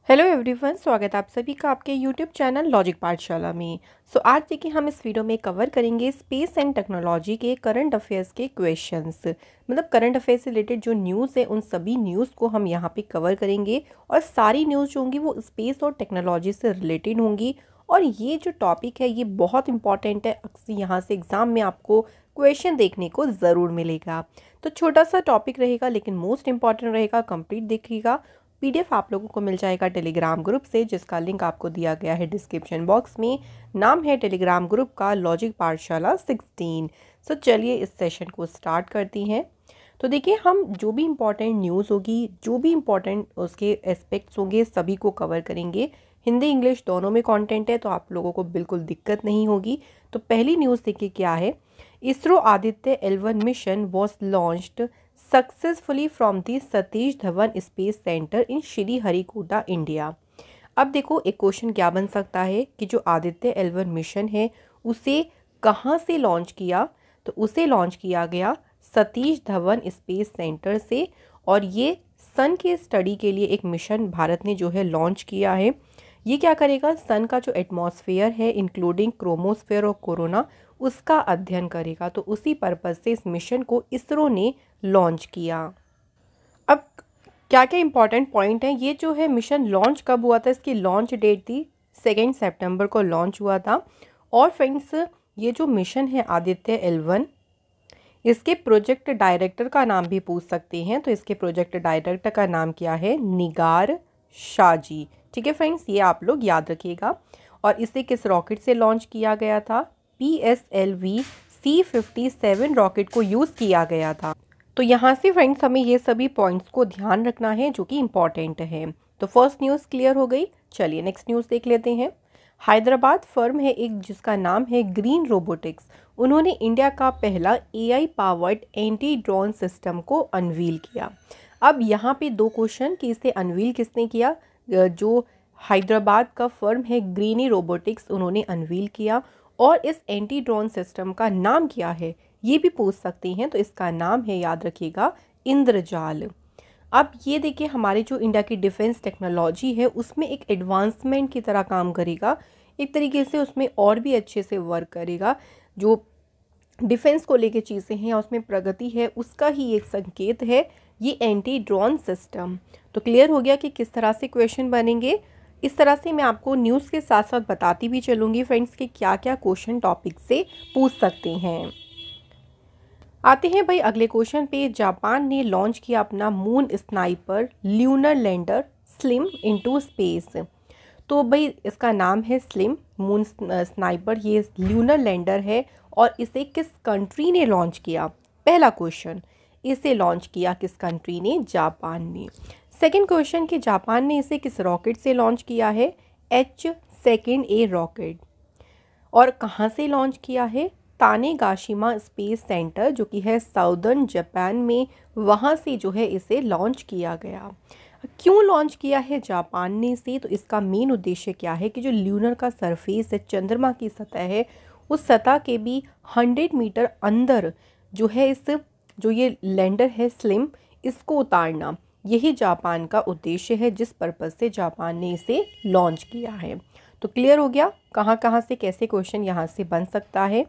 Hello everyone, स्वागत है आप सभी का आपके यूट्यूब चैनल लॉजिक पाठशाला में। आज देखिए हम इस वीडियो में कवर करेंगे स्पेस एंड टेक्नोलॉजी के करंट अफेयर्स के क्वेश्चंस। मतलब करंट अफेयर से रिलेटेड जो न्यूज़ है उन सभी न्यूज़ को हम यहाँ पे कवर करेंगे और सारी न्यूज़ जो होंगी वो स्पेस और टेक्नोलॉजी से रिलेटेड होंगी। और ये जो टॉपिक है ये बहुत इंपॉर्टेंट है, अक्सर यहाँ से एग्ज़ाम में आपको क्वेश्चन देखने को ज़रूर मिलेगा। तो छोटा सा टॉपिक रहेगा लेकिन मोस्ट इंपॉर्टेंट रहेगा, कंप्लीट देखिएगा। पीडीएफ आप लोगों को मिल जाएगा टेलीग्राम ग्रुप से, जिसका लिंक आपको दिया गया है डिस्क्रिप्शन बॉक्स में। नाम है टेलीग्राम ग्रुप का लॉजिक पाठशाला 16। चलिए इस सेशन को स्टार्ट करती हैं। तो देखिए हम जो भी इम्पोर्टेंट न्यूज़ होगी, जो भी इम्पोर्टेंट उसके एस्पेक्ट्स होंगे सभी को कवर करेंगे। हिंदी इंग्लिश दोनों में कंटेंट है तो आप लोगों को बिल्कुल दिक्कत नहीं होगी। तो पहली न्यूज़ देखिए क्या है। ISRO Aditya L1 mission was launched successfully from the Satish Dhawan space centre in Sriharikota, India. अब देखो एक क्वेश्चन क्या बन सकता है कि जो आदित्य L1 मिशन है उसे कहाँ से लॉन्च किया, तो उसे लॉन्च किया गया सतीश धवन स्पेस सेंटर से। और ये सन के स्टडी के लिए एक मिशन भारत ने जो है लॉन्च किया है। ये क्या करेगा, सन का जो एटमॉस्फेयर है इंक्लूडिंग क्रोमोस्फेयर और कोरोना, उसका अध्ययन करेगा। तो उसी पर्पज़ से इस मिशन को इसरो ने लॉन्च किया। अब क्या क्या इंपॉर्टेंट पॉइंट हैं। ये जो है मिशन लॉन्च कब हुआ था, इसकी लॉन्च डेट थी 2 सितंबर को लॉन्च हुआ था। और फ्रेंड्स ये जो मिशन है आदित्य L1, इसके प्रोजेक्ट डायरेक्टर का नाम भी पूछ सकते हैं। तो इसके प्रोजेक्ट डायरेक्टर का नाम क्या है, निगार शाजी। ठीक है फ्रेंड्स, ये आप लोग याद रखिएगा। और इसे किस रॉकेट से लॉन्च किया गया था, PSLV C57 रॉकेट को यूज़ किया गया था। तो यहाँ से फ्रेंड्स हमें ये सभी पॉइंट्स को ध्यान रखना है जो कि इम्पॉर्टेंट है। तो फर्स्ट न्यूज़ क्लियर हो गई। चलिए नेक्स्ट न्यूज़ देख लेते हैं। हैदराबाद फर्म है एक जिसका नाम है ग्रीन रोबोटिक्स, उन्होंने इंडिया का पहला AI powered anti drone system को अनवील किया। अब यहाँ पे दो क्वेश्चन कि इसे अनवील किसने किया। जो हैदराबाद का फर्म है ग्रीनी रोबोटिक्स, उन्होंने अनवील किया। और इस एंटी ड्रोन सिस्टम का नाम क्या है ये भी पूछ सकते हैं। तो इसका नाम है, याद रखिएगा, इंद्रजाल। अब ये देखिए हमारे जो इंडिया की डिफेंस टेक्नोलॉजी है उसमें एक एडवांसमेंट की तरह काम करेगा, एक तरीके से उसमें और भी अच्छे से वर्क करेगा। जो डिफेंस को लेके चीज़ें हैं उसमें प्रगति है, उसका ही एक संकेत है ये एंटी ड्रोन सिस्टम। तो क्लियर हो गया कि किस तरह से क्वेश्चन बनेंगे। इस तरह से मैं आपको न्यूज़ के साथ साथ बताती भी चलूँगी फ्रेंड्स कि क्या क्या क्वेश्चन टॉपिक से पूछ सकते हैं। आते हैं भाई अगले क्वेश्चन पे। जापान ने लॉन्च किया अपना moon sniper lunar lander slim into space. तो भाई इसका नाम है स्लिम मून स्नाइपर, ये ल्यूनर लैंडर है। और इसे किस कंट्री ने लॉन्च किया, पहला क्वेश्चन। इसे लॉन्च किया किस कंट्री ने, जापान ने। सेकंड क्वेश्चन कि जापान ने इसे किस रॉकेट से लॉन्च किया है, H2A रॉकेट। और कहाँ से लॉन्च किया है, तानेगाशिमा स्पेस सेंटर जो कि है साउदर्न जापान में, वहाँ से जो है इसे लॉन्च किया गया। क्यों लॉन्च किया है जापान ने इसे, तो इसका मेन उद्देश्य क्या है कि जो ल्यूनर का सरफेस है, चंद्रमा की सतह है, उस सतह के भी 100 मीटर अंदर जो है इस जो ये लैंडर है स्लिम, इसको उतारना, यही जापान का उद्देश्य है जिस पर्पज़ से जापान ने इसे लॉन्च किया है। तो क्लियर हो गया कहाँ कहाँ से कैसे क्वेश्चन यहाँ से बन सकता है।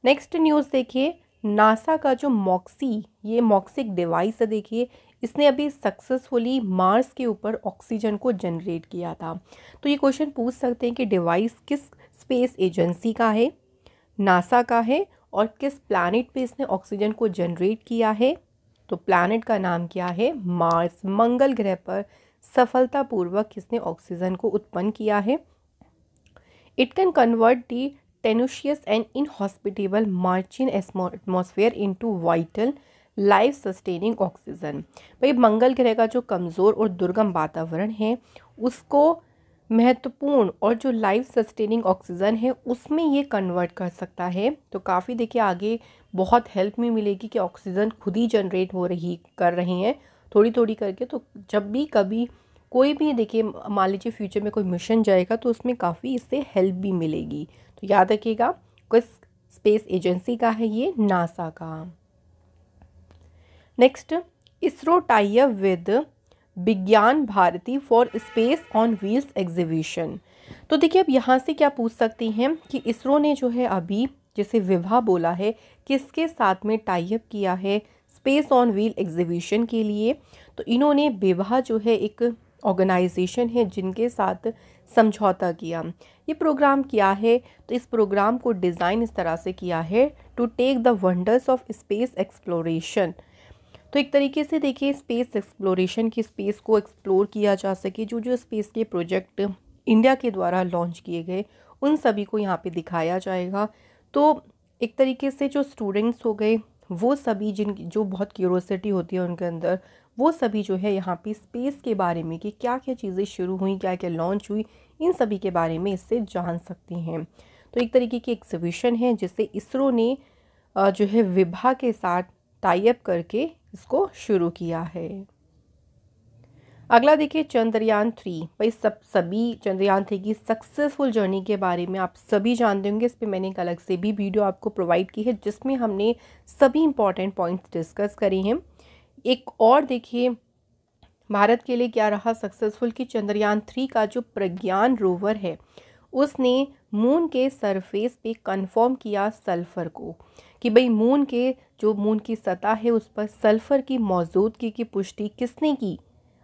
नेक्स्ट न्यूज़ देखिए, नासा का जो मॉक्सी, ये मॉक्सिक डिवाइस है, देखिए इसने अभी सक्सेसफुली मार्स के ऊपर ऑक्सीजन को जनरेट किया था। तो ये क्वेश्चन पूछ सकते हैं कि डिवाइस किस स्पेस एजेंसी का है, नासा का है, और किस प्लैनेट पे इसने ऑक्सीजन को जनरेट किया है। तो प्लैनेट का नाम क्या है, मार्स, मंगल ग्रह पर सफलतापूर्वक किसने ऑक्सीजन को उत्पन्न किया है। It can convert the tenacious and inhospitable Martian atmosphere into vital life sustaining oxygen. भाई मंगल ग्रह का जो कमज़ोर और दुर्गम वातावरण है उसको महत्वपूर्ण और जो लाइफ सस्टेनिंग ऑक्सीजन है उसमें ये कन्वर्ट कर सकता है। तो काफ़ी देखिए आगे बहुत हेल्प में मिलेगी कि ऑक्सीजन खुद ही जनरेट कर रही हैं थोड़ी थोड़ी करके। तो जब भी कभी कोई भी देखिए मान लीजिए फ्यूचर में कोई मिशन जाएगा तो उसमें काफ़ी इससे हेल्प भी मिलेगी। तो याद रखिएगा किस स्पेस एजेंसी का है ये, नासा का। Next, ISRO tie up with Vigyan Bharati for space on wheels exhibition. तो देखिए अब यहाँ से क्या पूछ सकते हैं कि इसरो ने जो है अभी जैसे विभा बोला है किसके साथ में टाई अप किया है स्पेस ऑन व्हील एग्जीबिशन के लिए। तो इन्होंने विभा जो है एक ऑर्गेनाइजेशन है जिनके साथ समझौता किया। ये प्रोग्राम क्या है, तो इस प्रोग्राम को डिज़ाइन इस तरह से किया है to take the wonders of space exploration. तो एक तरीके से देखिए स्पेस एक्सप्लोरेशन की स्पेस को एक्सप्लोर किया जा सके, जो जो स्पेस के प्रोजेक्ट इंडिया के द्वारा लॉन्च किए गए उन सभी को यहाँ पे दिखाया जाएगा। तो एक तरीके से जो स्टूडेंट्स हो गए वो सभी जिन जो बहुत क्यूरोसिटी होती है उनके अंदर, वो सभी जो है यहाँ पे स्पेस के बारे में कि क्या क्या चीज़ें शुरू हुई, क्या क्या लॉन्च हुई, इन सभी के बारे में इससे जान सकती हैं। तो एक तरीके की एग्जीबिशन है जिसे इसरो ने जो है विभा के साथ टाई अप करके इसको शुरू किया है। अगला देखिए चंद्रयान 3। भाई सभी चंद्रयान 3 की सक्सेसफुल जर्नी के बारे में आप सभी जानते होंगे। इस पे मैंने एक अलग से भी वीडियो आपको प्रोवाइड की है जिसमें हमने सभी इंपॉर्टेंट पॉइंट्स डिस्कस करे हैं। एक और देखिए भारत के लिए क्या रहा सक्सेसफुल कि चंद्रयान 3 का जो प्रज्ञान रोवर है उसने मून के सरफेस पे कंफर्म किया सल्फ़र को, कि भाई मून की सतह है उस पर सल्फ़र की मौजूदगी की पुष्टि किसने की।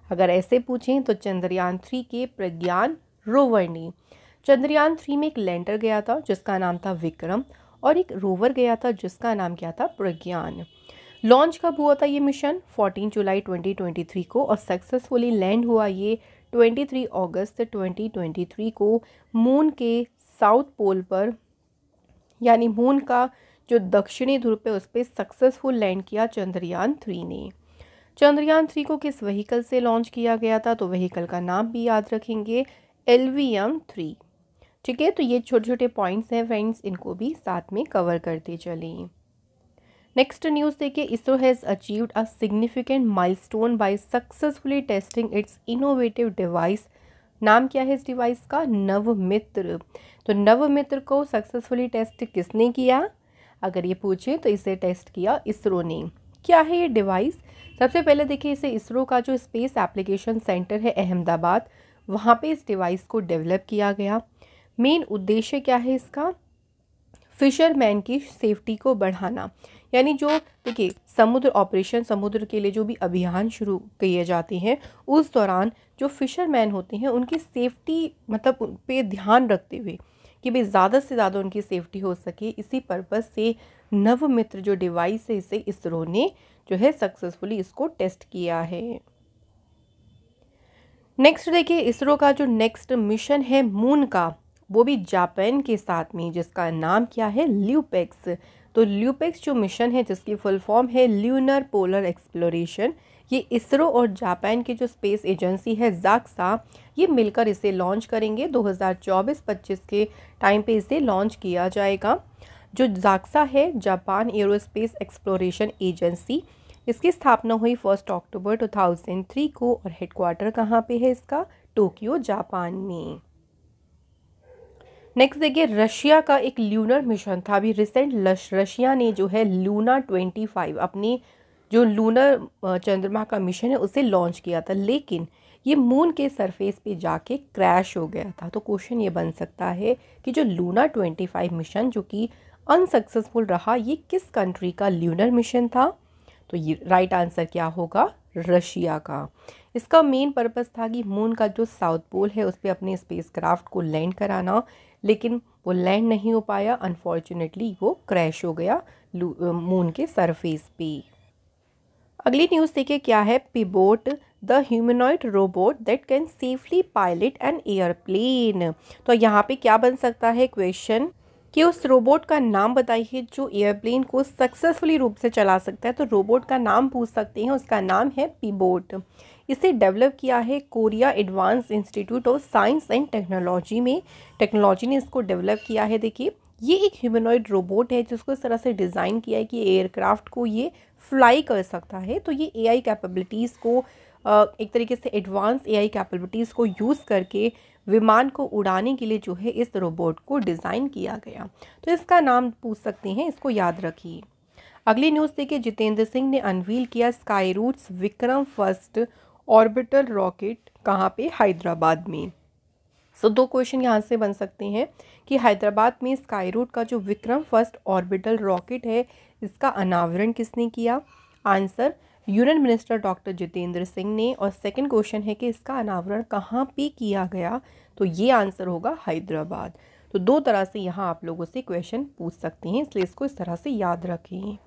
अगर ऐसे पूछें तो चंद्रयान 3 के प्रज्ञान रोवर ने। चंद्रयान 3 में एक लैंडर गया था जिसका नाम था विक्रम और एक रोवर गया था जिसका नाम क्या था, प्रज्ञान। लॉन्च कब हुआ था ये मिशन, 14 जुलाई 2023 को, और सक्सेसफुली लैंड हुआ ये 23 अगस्त 2023 को मून के साउथ पोल पर, यानी मून का जो दक्षिणी ध्रुव पे उस पर सक्सेसफुल लैंड किया चंद्रयान 3 ने। चंद्रयान 3 को किस व्हीकल से लॉन्च किया गया था, तो व्हीकल का नाम भी याद रखेंगे, LVM-3। ठीक है, तो ये छोटे छोटे पॉइंट्स हैं फ्रेंड्स, इनको भी साथ में कवर करते चलें। नेक्स्ट न्यूज़ देखिए, ISRO has achieved a significant milestone by successfully testing its innovative device. नाम क्या है इस डिवाइस का, नवमित्र। तो नवमित्र को सक्सेसफुली टेस्ट किसने किया, अगर ये पूछे तो इसे टेस्ट किया इसरो ने। क्या है ये डिवाइस, सबसे पहले देखिए इसे इसरो का जो स्पेस एप्लीकेशन सेंटर है अहमदाबाद, वहाँ पे इस डिवाइस को डेवलप किया गया। मेन उद्देश्य क्या है इसका, फिशरमैन की सेफ्टी को बढ़ाना। यानी जो देखिए समुद्र ऑपरेशन, समुद्र के लिए जो भी अभियान शुरू किए जाते हैं उस दौरान जो फिशरमैन होते हैं उनकी सेफ्टी मतलब उन पे ध्यान रखते हुए कि भाई ज़्यादा से ज़्यादा उनकी सेफ्टी हो सके, इसी पर्पज़ से नवमित्र जो डिवाइस है इसे इसरो ने जो है सक्सेसफुली इसको टेस्ट किया है। नेक्स्ट देखिए इसरो का जो नेक्स्ट मिशन है मून का, वो भी जापान के साथ में, जिसका नाम क्या है, ल्यूपेक्स। तो ल्यूपेक्स जो मिशन है जिसकी फुल फॉर्म है ल्यूनर पोलर एक्सप्लोरेशन, ये इसरो और जापान की जो स्पेस एजेंसी है जाक्सा, ये मिलकर इसे लॉन्च करेंगे। 2024-25 के टाइम पे इसे लॉन्च किया जाएगा। जो जाक्सा है जापान एरोस्पेस एक्सप्लोरेशन एजेंसी, इसकी स्थापना हुई 1 अक्टूबर 2003 को और हेडक्वार्टर कहाँ पे है इसका, टोक्यो जापान में। नेक्स्ट देखिए रशिया का एक ल्यूनर मिशन था, अभी रिसेंट रशिया ने जो है लूना 25 अपनी जो लूनर चंद्रमा का मिशन है उसे लॉन्च किया था, लेकिन ये मून के सरफेस पे जाके क्रैश हो गया था। तो क्वेश्चन ये बन सकता है कि जो लूना 25 मिशन जो कि अनसक्सेसफुल रहा, ये किस कंट्री का ल्यूनर मिशन था, तो ये राइट आंसर क्या होगा, रशिया का। इसका मेन पर्पस था कि मून का जो साउथ पोल है उस पर अपने स्पेसक्राफ्ट को लैंड कराना, लेकिन वो लैंड नहीं हो पाया, अनफॉर्चुनेटली वो क्रैश हो गया मून के सरफेस पे। अगली न्यूज़ देखिए क्या है, Pibot the humanoid robot that can safely pilot an airplane. तो यहाँ पे क्या बन सकता है क्वेश्चन कि उस रोबोट का नाम बताइए जो एयरप्लेन को सक्सेसफुली रूप से चला सकता है। तो रोबोट का नाम पूछ सकते हैं, उसका नाम है पिबोट। इसे डेवलप किया है Korea advance institute of science and technology में, टेक्नोलॉजी ने इसको डेवलप किया है। देखिए ये एक ह्यूमनॉइड रोबोट है जिसको इस तरह से डिज़ाइन किया है कि एयरक्राफ्ट को ये फ्लाई कर सकता है। तो ये एआई कैपेबिलिटीज़ को एक तरीके से एडवांस एआई कैपेबिलिटीज़ को यूज़ करके विमान को उड़ाने के लिए जो है इस रोबोट को डिज़ाइन किया गया। तो इसका नाम पूछ सकते हैं, इसको याद रखिए। अगली न्यूज़ देखिए, जितेंद्र सिंह ने अनवील किया Skyroot's Vikram first orbital rocket कहाँ पे? हैदराबाद में। सो दो क्वेश्चन यहाँ से बन सकते हैं कि हैदराबाद में स्काई रूट का जो विक्रम फर्स्ट ऑर्बिटल रॉकेट है इसका अनावरण किसने किया? Answer union minister doctor Jitendra Singh ने। और सेकंड क्वेश्चन है कि इसका अनावरण कहाँ पे किया गया? तो ये आंसर होगा हैदराबाद। तो दो तरह से यहाँ आप लोगों से क्वेश्चन पूछ सकते हैं, इसलिए इसको इस तरह से याद रखें।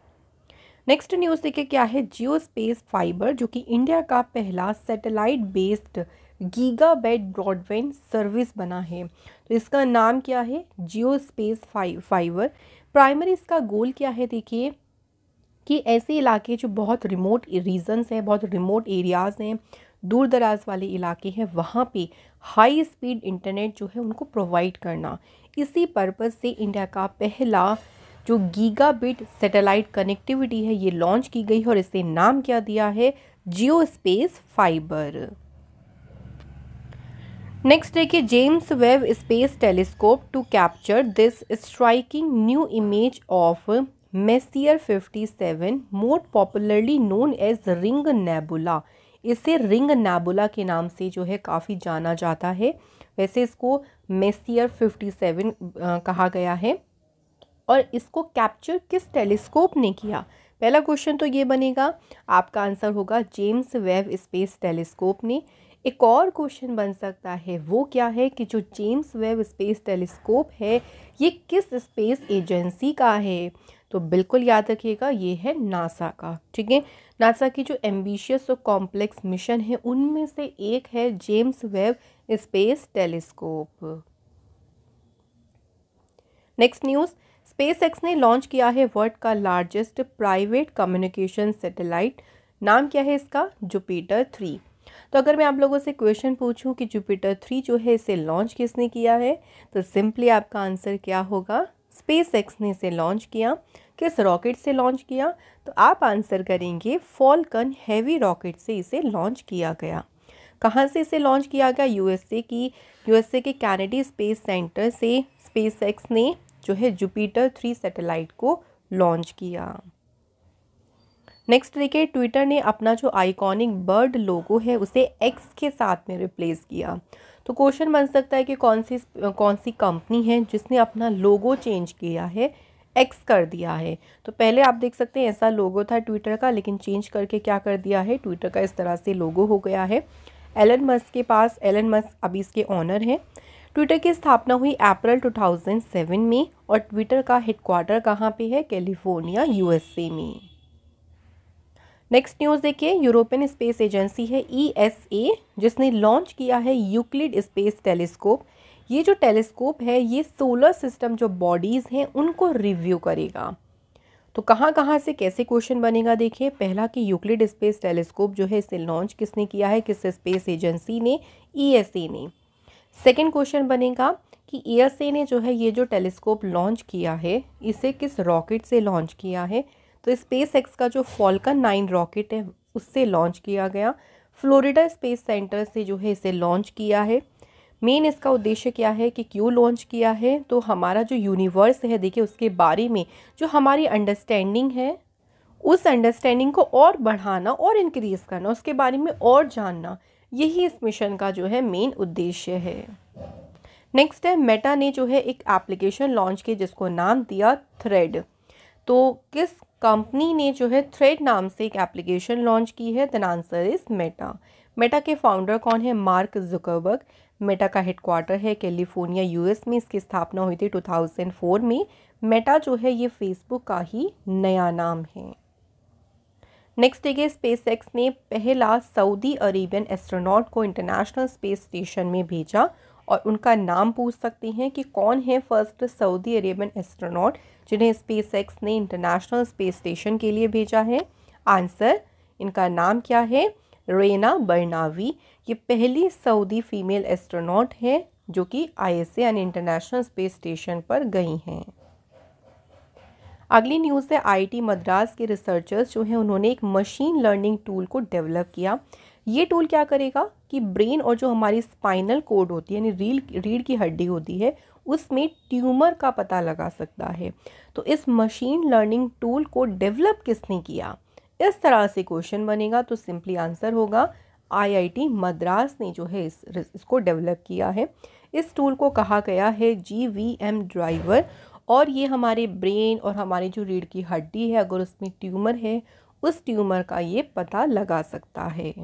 नेक्स्ट न्यूज़ देखिए क्या है। जियो स्पेस फाइबर जो कि इंडिया का पहला satellite based gigabyte broadband service बना है। तो इसका नाम क्या है? Jio space fibre. प्राइमरी इसका गोल क्या है? देखिए कि ऐसे इलाके जो बहुत रिमोट रीजन्स हैं, बहुत रिमोट एरियाज़ हैं, दूर दराज वाले इलाके हैं, वहाँ पे हाई स्पीड इंटरनेट जो है उनको प्रोवाइड करना। इसी पर्पज़ से इंडिया का पहला जो गीगाबिट सैटेलाइट कनेक्टिविटी है ये लॉन्च की गई है और इसे नाम क्या दिया है? Jio space fiber. नेक्स्ट देखिए, James Webb space telescope to capture this striking new image of Messier 57 more popularly known as ring nebula. इसे रिंग नेबुला के नाम से जो है काफ़ी जाना जाता है। वैसे इसको मेसियर 57 कहा गया है। और इसको कैप्चर किस टेलीस्कोप ने किया? पहला क्वेश्चन तो ये बनेगा, आपका आंसर होगा जेम्स वेब स्पेस टेलीस्कोप ने। एक और क्वेश्चन बन सकता है, वो क्या है कि जो जेम्स वेब स्पेस टेलीस्कोप है ये किस स्पेस एजेंसी का है? तो बिल्कुल याद रखिएगा ये है नासा का। ठीक है, नासा की जो एम्बिशियस और कॉम्प्लेक्स मिशन है उनमें से एक है James Webb space telescope. Next news, SpaceX ने लॉन्च किया है वर्ल्ड का लार्जेस्ट प्राइवेट कम्युनिकेशन सैटेलाइट। नाम क्या है इसका? जुपिटर 3। तो अगर मैं आप लोगों से क्वेश्चन पूछूं कि जुपिटर 3 जो है इसे लॉन्च किसने किया है, तो सिंपली आपका आंसर क्या होगा? स्पेसएक्स ने इसे लॉन्च किया। किस रॉकेट से लॉन्च किया? तो आप आंसर करेंगे फॉल्कन हैवी रॉकेट से इसे लॉन्च किया गया। कहाँ से इसे लॉन्च किया गया? यूएसए के कैनेडी स्पेस सेंटर से स्पेसएक्स ने जो है जुपिटर 3 सैटेलाइट को लॉन्च किया। नेक्स्ट देखिए, ट्विटर ने अपना जो आइकॉनिक बर्ड लोगो है उसे एक्स के साथ में रिप्लेस किया। तो क्वेश्चन बन सकता है कि कौन सी कंपनी है जिसने अपना लोगो चेंज किया है, एक्स कर दिया है। तो पहले आप देख सकते हैं ऐसा लोगो था ट्विटर का, लेकिन चेंज करके क्या कर दिया है, ट्विटर का इस तरह से लोगो हो गया है। एलन मस्क के पास, एलन मस्क अभी इसके ऑनर हैं। ट्विटर की स्थापना हुई अप्रैल 2007 में और ट्विटर का हेडक्वार्टर कहाँ पे है? कैलिफोर्निया, यूएसए में। नेक्स्ट न्यूज़ देखिए, यूरोपियन स्पेस एजेंसी है ईएसए जिसने लॉन्च किया है यूक्लिड स्पेस टेलीस्कोप। ये जो टेलीस्कोप है ये सोलर सिस्टम जो बॉडीज़ हैं उनको रिव्यू करेगा। तो कहाँ कहाँ से कैसे क्वेश्चन बनेगा देखिए। पहला कि यूक्लिड स्पेस टेलीस्कोप जो है इसे लॉन्च किसने किया है, किस स्पेस एजेंसी ने? ईएसए ने। सेकेंड क्वेश्चन बनेगा कि ईएसए ने जो है ये जो टेलीस्कोप लॉन्च किया है इसे किस रॉकेट से लॉन्च किया है? तो स्पेसएक्स का जो फॉल्कन 9 रॉकेट है उससे लॉन्च किया गया। फ्लोरिडा स्पेस सेंटर से जो है इसे लॉन्च किया है। मेन इसका उद्देश्य क्या है कि क्यों लॉन्च किया है? तो हमारा जो यूनिवर्स है देखिए उसके बारे में जो हमारी अंडरस्टैंडिंग है उस अंडरस्टैंडिंग को और बढ़ाना और इंक्रीज़ करना, उसके बारे में और जानना, यही इस मिशन का जो है मेन उद्देश्य है। नेक्स्ट है, मेटा ने जो है एक एप्लीकेशन लॉन्च की जिसको नाम दिया थ्रेड। तो किस कंपनी ने जो है थ्रेड नाम से एक एप्लीकेशन लॉन्च की है? The answer is Meta. Meta के फाउंडर कौन है? Mark Zuckerberg. मेटा का हेडक्वार्टर है कैलिफोर्निया, यूएस में। इसकी स्थापना हुई थी 2004 में। मेटा जो है ये फेसबुक का ही नया नाम है। नेक्स्ट देखिए, स्पेसएक्स ने पहला सऊदी अरेबियन एस्ट्रोनॉट को इंटरनेशनल स्पेस स्टेशन में भेजा और उनका नाम पूछ सकते हैं कि कौन है फर्स्ट सऊदी अरेबियन एस्ट्रोनॉट जिन्हें स्पेसएक्स ने इंटरनेशनल स्पेस स्टेशन के लिए भेजा है? आंसर, इनका नाम क्या है? रेना बर्नावी। ये पहली सऊदी फीमेल एस्ट्रोनॉट है जो कि आईएसए यानी इंटरनेशनल स्पेस स्टेशन पर गई हैं। अगली न्यूज़ है, आईआईटी मद्रास के रिसर्चर्स जो हैं उन्होंने एक मशीन लर्निंग टूल को डेवलप किया। ये टूल क्या करेगा कि ब्रेन और जो हमारी स्पाइनल कोड होती है यानी रीढ़ की हड्डी होती है उसमें ट्यूमर का पता लगा सकता है। तो इस मशीन लर्निंग टूल को डेवलप किसने किया? इस तरह से क्वेश्चन बनेगा तो सिंपली आंसर होगा आईआईटी मद्रास ने जो है इसको डेवलप किया है। इस टूल को कहा गया है जीवीएम ड्राइवर, और ये हमारे ब्रेन और हमारी जो रीढ़ की हड्डी है, अगर उसमें ट्यूमर है, उस ट्यूमर का ये पता लगा सकता है।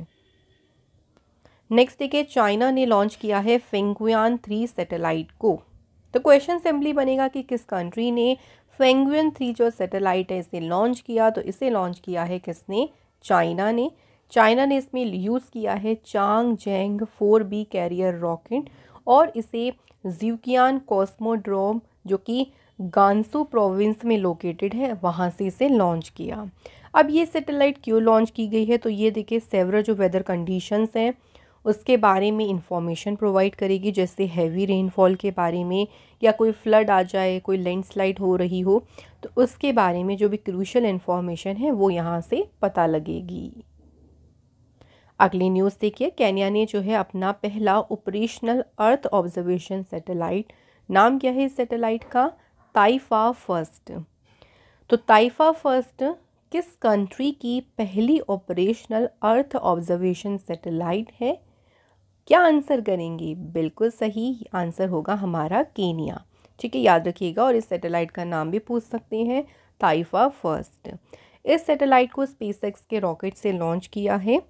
नेक्स्ट देखिए, चाइना ने लॉन्च किया है फेंगुआन 3 सैटेलाइट को। तो क्वेश्चन सिंपली बनेगा कि किस कंट्री ने फेंगुआन 3 जो सैटेलाइट है इसे लॉन्च किया। तो इसे लॉन्च किया है किसने? चाइना ने। चाइना ने इसमें यूज़ किया है चांगजेंग 4B कैरियर रॉकेट, और इसे ज़्यूकियान कॉस्मोड्रोम जो कि गांसू प्रोविंस में लोकेटेड है, वहाँ से इसे लॉन्च किया। अब ये सैटेलाइट क्यों लॉन्च की गई है? तो ये देखिए सेवरल जो वेदर कंडीशंस हैं उसके बारे में इंफॉर्मेशन प्रोवाइड करेगी, जैसे हैवी रेनफॉल के बारे में, या कोई फ्लड आ जाए, कोई लैंडस्लाइड हो रही हो, तो उसके बारे में जो भी क्रूशियल इन्फॉर्मेशन है वो यहाँ से पता लगेगी। अगली न्यूज़ देखिए, केन्या ने जो है अपना पहला ऑपरेशनल अर्थ ऑब्जर्वेशन सैटेलाइट, नाम क्या है इस सैटेलाइट का? ताइफा फर्स्ट। तो ताइफा फर्स्ट किस कंट्री की पहली ऑपरेशनल अर्थ ऑब्जर्वेशन सैटेलाइट है? क्या आंसर करेंगे? बिल्कुल सही आंसर होगा हमारा केनिया। ठीक है, याद रखिएगा। और इस सैटेलाइट का नाम भी पूछ सकते हैं, ताइफा फर्स्ट। इस सैटेलाइट को स्पेसएक्स के रॉकेट से लॉन्च किया है,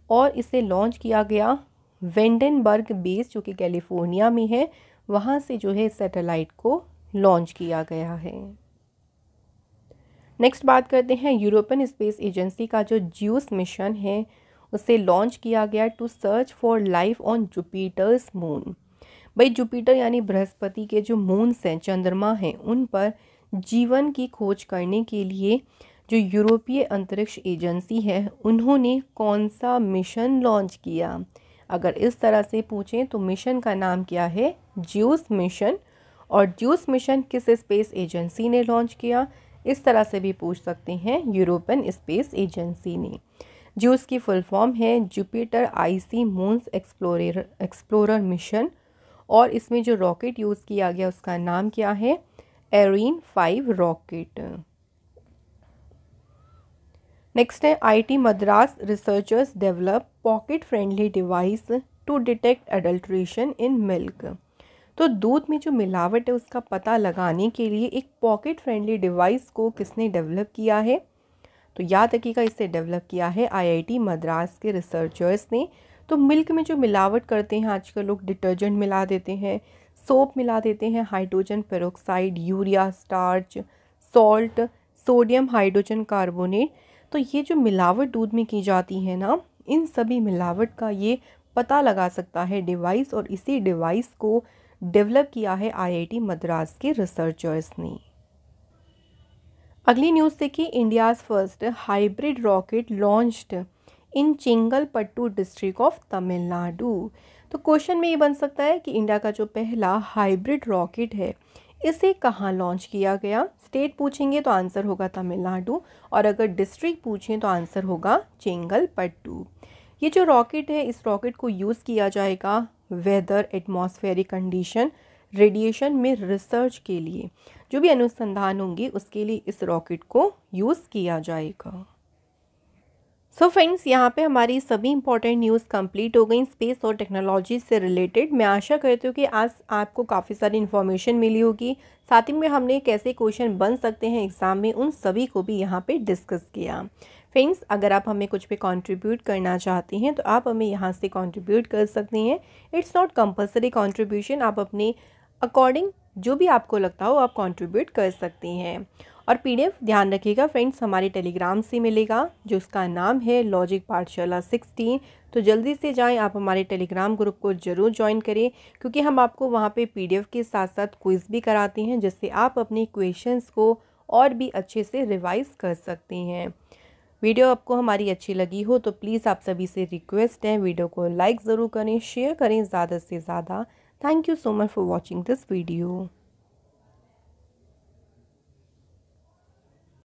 और इसे लॉन्च किया गया वेंडेनबर्ग बेस जो कि कैलिफोर्निया में है, वहाँ से जो है इस सैटेलाइट को लॉन्च किया गया है। नेक्स्ट बात करते हैं, यूरोपियन स्पेस एजेंसी का जो ज्यूस मिशन है उसे लॉन्च किया गया to search for life on Jupiter's moon. भाई जुपिटर यानी बृहस्पति के जो मून्स हैं, चंद्रमा हैं, उन पर जीवन की खोज करने के लिए जो यूरोपीय अंतरिक्ष एजेंसी है उन्होंने कौन सा मिशन लॉन्च किया? अगर इस तरह से पूछें तो मिशन का नाम क्या है? Juice mission. और ज्यूस मिशन किस स्पेस एजेंसी ने लॉन्च किया? इस तरह से भी पूछ सकते हैं, यूरोपियन स्पेस एजेंसी ने। ज्यूस की फुल फॉर्म है Jupiter IC moons explorer mission, और इसमें जो रॉकेट यूज़ किया गया उसका नाम क्या है? Ariane 5 rocket. नेक्स्ट है, IIT Madras researchers develop pocket friendly device to detect adulteration in milk. तो दूध में जो मिलावट है उसका पता लगाने के लिए एक पॉकेट फ्रेंडली डिवाइस को किसने डेवलप किया है? तो याद रखिएगा, इसे डेवलप किया है आईआईटी मद्रास के रिसर्चर्स ने। तो मिल्क में जो मिलावट करते हैं आजकल लोग, डिटर्जेंट मिला देते हैं, सोप मिला देते हैं, hydrogen peroxide, urea, starch, salt, sodium hydrogen carbonate. तो ये जो मिलावट दूध में की जाती है ना, इन सभी मिलावट का ये पता लगा सकता है डिवाइस, और इसी डिवाइस को डेवलप किया है आईआईटी मद्रास के रिसर्चर्स ने। अगली न्यूज़ देखिए, India's first hybrid rocket launched in Chengalpattu district of Tamil Nadu. तो क्वेश्चन में ये बन सकता है कि इंडिया का जो पहला हाइब्रिड रॉकेट है इसे कहाँ लॉन्च किया गया? स्टेट पूछेंगे तो आंसर होगा तमिलनाडु, और अगर डिस्ट्रिक्ट पूछें तो आंसर होगा चेंगलपट्टू। ये जो रॉकेट है, इस रॉकेट को यूज़ किया जाएगा वेदर, एटमॉस्फेरिक कंडीशन, रेडिएशन में रिसर्च के लिए। जो भी अनुसंधान होंगे उसके लिए इस रॉकेट को यूज़ किया जाएगा। सो फ्रेंड्स, यहाँ पे हमारी सभी इंपॉर्टेंट न्यूज़ कंप्लीट हो गई स्पेस और टेक्नोलॉजी से रिलेटेड। मैं आशा करती हूँ कि आज आपको काफ़ी सारी इन्फॉर्मेशन मिली होगी। साथ ही में हमने कैसे क्वेश्चन बन सकते हैं एग्ज़ाम में, उन सभी को भी यहाँ पे डिस्कस किया। फ्रेंड्स, अगर आप हमें कुछ भी कंट्रीब्यूट करना चाहते हैं तो आप हमें यहाँ से कंट्रीब्यूट कर सकते हैं। इट्स नॉट कंपल्सरी कंट्रीब्यूशन, आप अपने अकॉर्डिंग जो भी आपको लगता हो आप कंट्रीब्यूट कर सकते हैं। और पीडीएफ ध्यान रखिएगा फ्रेंड्स, हमारे टेलीग्राम से मिलेगा, जो उसका नाम है लॉजिक पाठशाला 16। तो जल्दी से जाएं, आप हमारे टेलीग्राम ग्रुप को ज़रूर ज्वाइन करें, क्योंकि हम आपको वहां पे पीडीएफ के साथ साथ क्विज़ भी कराते हैं, जिससे आप अपने क्वेश्चंस को और भी अच्छे से रिवाइज कर सकते हैं। वीडियो आपको हमारी अच्छी लगी हो तो प्लीज़ आप सभी से रिक्वेस्ट है, वीडियो को लाइक ज़रूर करें, शेयर करें ज़्यादा से ज़्यादा। Thank you so much for watching this video.